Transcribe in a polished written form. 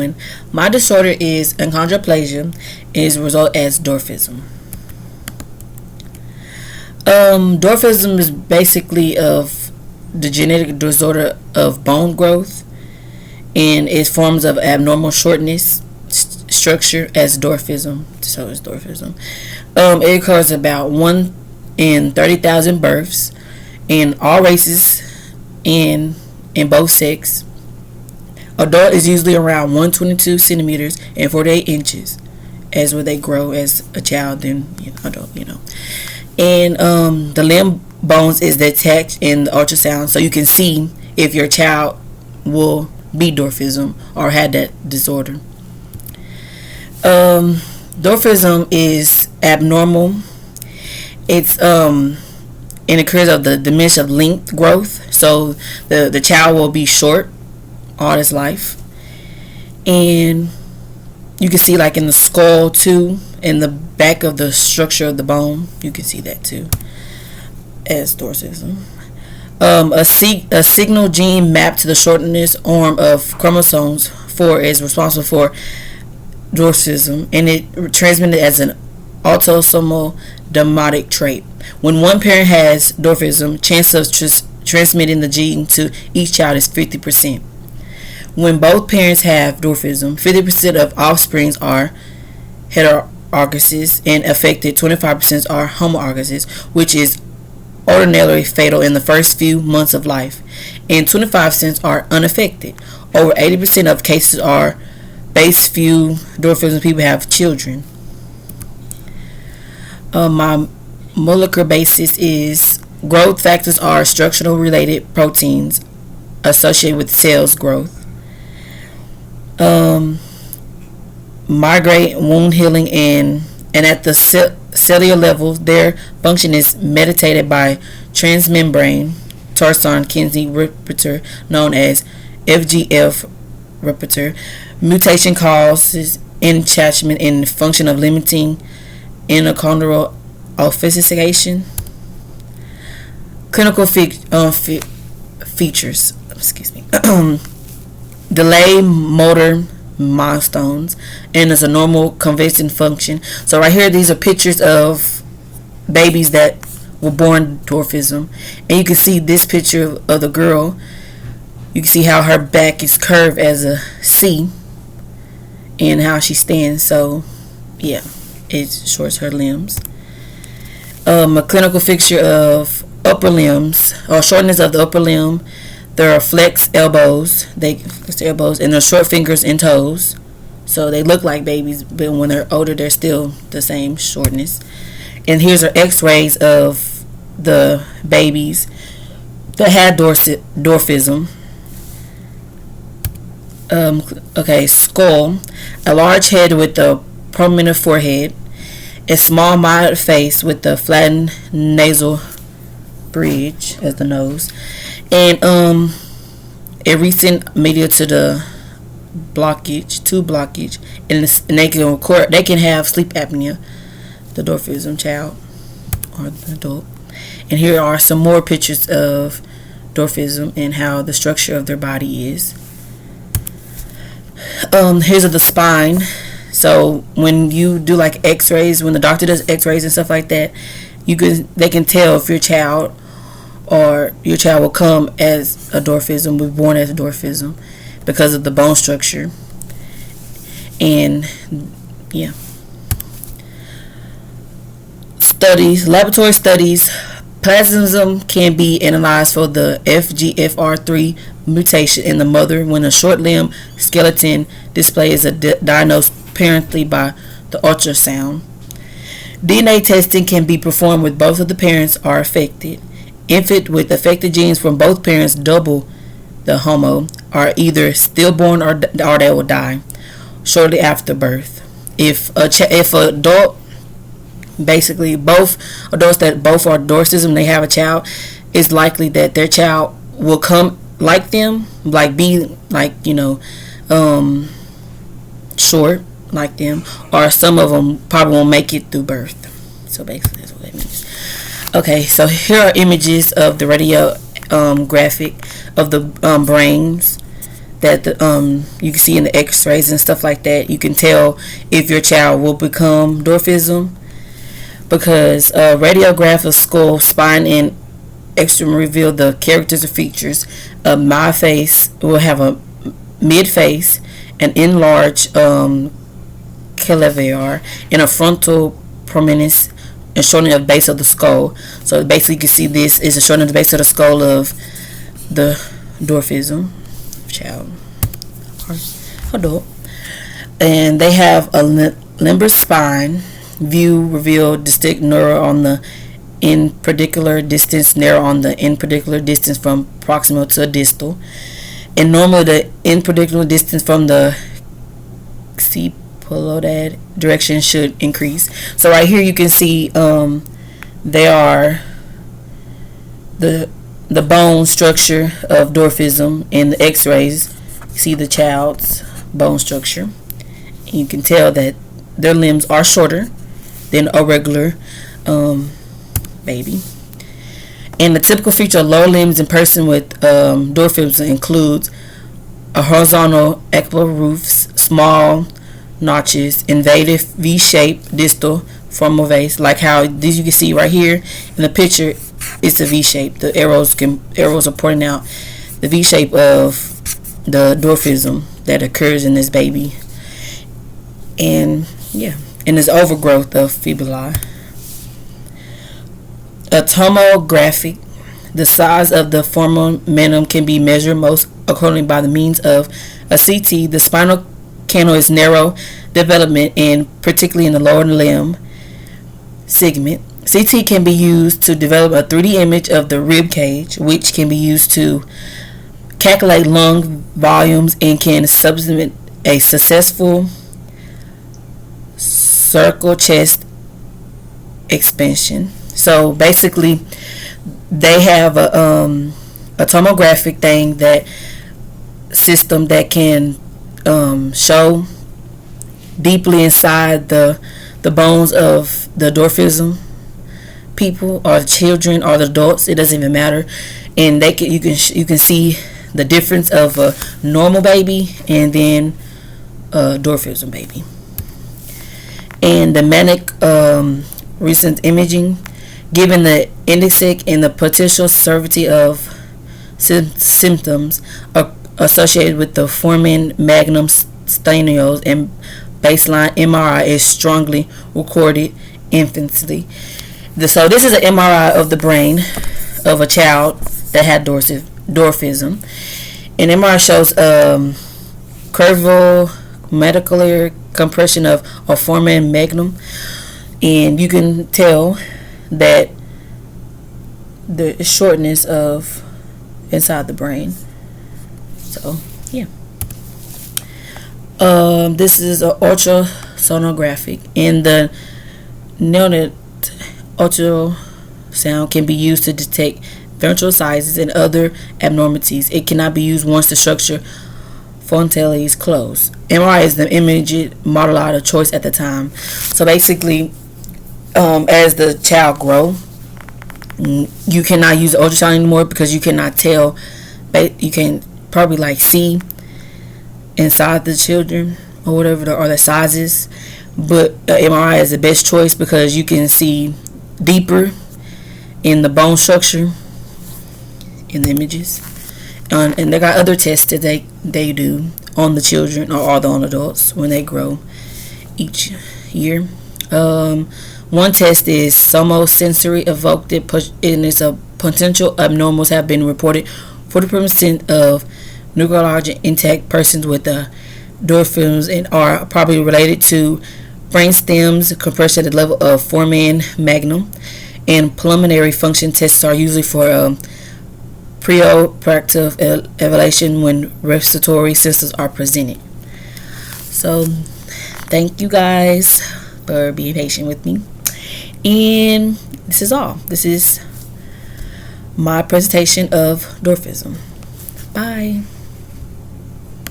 one. My disorder is achondroplasia, is result as dwarfism. Dwarfism is basically of the genetic disorder of bone growth, and its forms of abnormal shortness structure as dwarfism. So it's dwarfism. It occurs about 1 in 30,000 births in all races and in both sex. Adult is usually around 122 centimeters and 48 inches as when they grow as a child, then adult, And the limb bones is detached in the ultrasound, so you can see if your child will be dwarfism or had that disorder. Dwarfism is abnormal. It's it occurs of the diminished length growth, so the child will be short all his life, and you can see like in the skull too, in the back of the structure of the bone, you can see that too as dwarfism. A signal gene mapped to the shortness arm of chromosomes 4 is responsible for dwarfism, and it transmitted as an autosomal dominant trait. When one parent has dwarfism, chance of transmitting the gene to each child is 50%. When both parents have dwarfism, 50% of offspring are heterozygous and affected 25% are homozygous, which is ordinarily fatal in the first few months of life, and 25% are unaffected. Over 80% of cases are base few dwarfism people have children. My molecular basis is growth factors are structural related proteins associated with cells growth. Migrate, wound healing, and at the cellular level, their function is mediated by transmembrane tyrosine kinase receptor known as FGF receptor. Mutation causes enhancement in function of limiting endochondral ossification. Clinical features. Delay motor milestones, and is a normal convincing function. So right here, these are pictures of babies that were born dwarfism, and you can see this picture of the girl. You can see how her back is curved as a C, and how she stands. So yeah, it shorts her limbs. A clinical feature of upper limbs or shortness of the upper limb. There are flexed elbows. They flex their elbows, and their short fingers and toes. So they look like babies, but when they're older, they're still the same shortness. And here's our X-rays of the babies that had dwarfism. Skull, a large head with a prominent forehead, a small mild face with a flattened nasal bridge as the nose, and a recent medial to the blockage, and they can have sleep apnea, the dwarfism child or the adult. And here are some more pictures of dwarfism and how the structure of their body is. Here's of the spine. So when you do like X-rays, when the doctor does X-rays and stuff like that, they can tell if your child will come as a dwarfism, was born as a dwarfism, because of the bone structure. And yeah, laboratory studies. Plasmism can be analyzed for the FGFR3 mutation in the mother when a short limb skeleton display is diagnosed parentally by the ultrasound. DNA testing can be performed with both of the parents are affected. Infant with affected genes from both parents double the homo are either stillborn or they will die shortly after birth. If adult, basically both adults that both are dwarfism, they have a child, it's likely that their child will come like them, like be like short like them, or some of them probably won't make it through birth. So basically that's what that means. Okay, so here are images of the radiographic of the brains that you can see in the x-rays and stuff like that. You can tell if your child will become dwarfism, because radiograph of skull, spine, and extreme reveal the characters or features. A my face will have a mid face, an enlarged clavicula, and a frontal prominence and shortening of the base of the skull. So basically, you can see this is a shortening of the base of the skull of the dwarfism child or adult. And they have a limber spine, view reveal distinct neural on the in particular distance, narrow on the in particular distance from proximal to distal, and normally the in particular distance from the cephalodad direction should increase. So right here you can see they are the bone structure of dwarfism in the x-rays. You see the child's bone structure. You can tell that their limbs are shorter than a regular baby. And the typical feature of lower limbs in person with dwarfism includes a horizontal equilateral roofs, small notches, invasive V-shaped distal formal vase, like how this you can see right here in the picture. It's a V-shape. The arrows are pointing out the V-shape of the dwarfism that occurs in this baby. And yeah, and there's overgrowth of fibulae. A tomographic, the size of the foramen can be measured most accordingly by the means of a CT. The spinal canal is narrow development, and particularly in the lower limb segment. CT can be used to develop a 3D image of the rib cage, which can be used to calculate lung volumes and can substitute a successful circle chest expansion. So basically, they have a tomographic thing, that system that can show deeply inside the bones of the dwarfism people, or the children, or the adults. It doesn't even matter, and you can see the difference of a normal baby and then a dwarfism baby. And the manic recent imaging, given the indexic and the potential severity of symptoms associated with the foramen magnum stenosis, and baseline MRI is strongly recorded infancy. So this is an MRI of the brain of a child that had dwarfism. And MRI shows curval medicular compression of a foramen magnum, and you can tell that the shortness of inside the brain. So yeah, this is an ultrasonographic, and the neonate ultrasound can be used to detect ventral sizes and other abnormalities. It cannot be used once the structure frontally is closed. MRI is the image model out of choice at the time. So basically, as the child grow, you cannot use ultrasound anymore, because you cannot tell. You can probably like see inside the children or whatever, or the sizes. But MRI is the best choice, because you can see deeper in the bone structure in the images. And they got other tests that they do on the children, or all the on adults when they grow each year. One test is somosensory evoked, and it's a potential abnormals have been reported. 40% of neurologically intact persons with dwarfism and are probably related to brain stems compression at the level of foramen magnum. And pulmonary function tests are usually for preoperative evaluation when respiratory symptoms are presented. So thank you guys for being patient with me, and this is all. This is my presentation of dwarfism. Bye.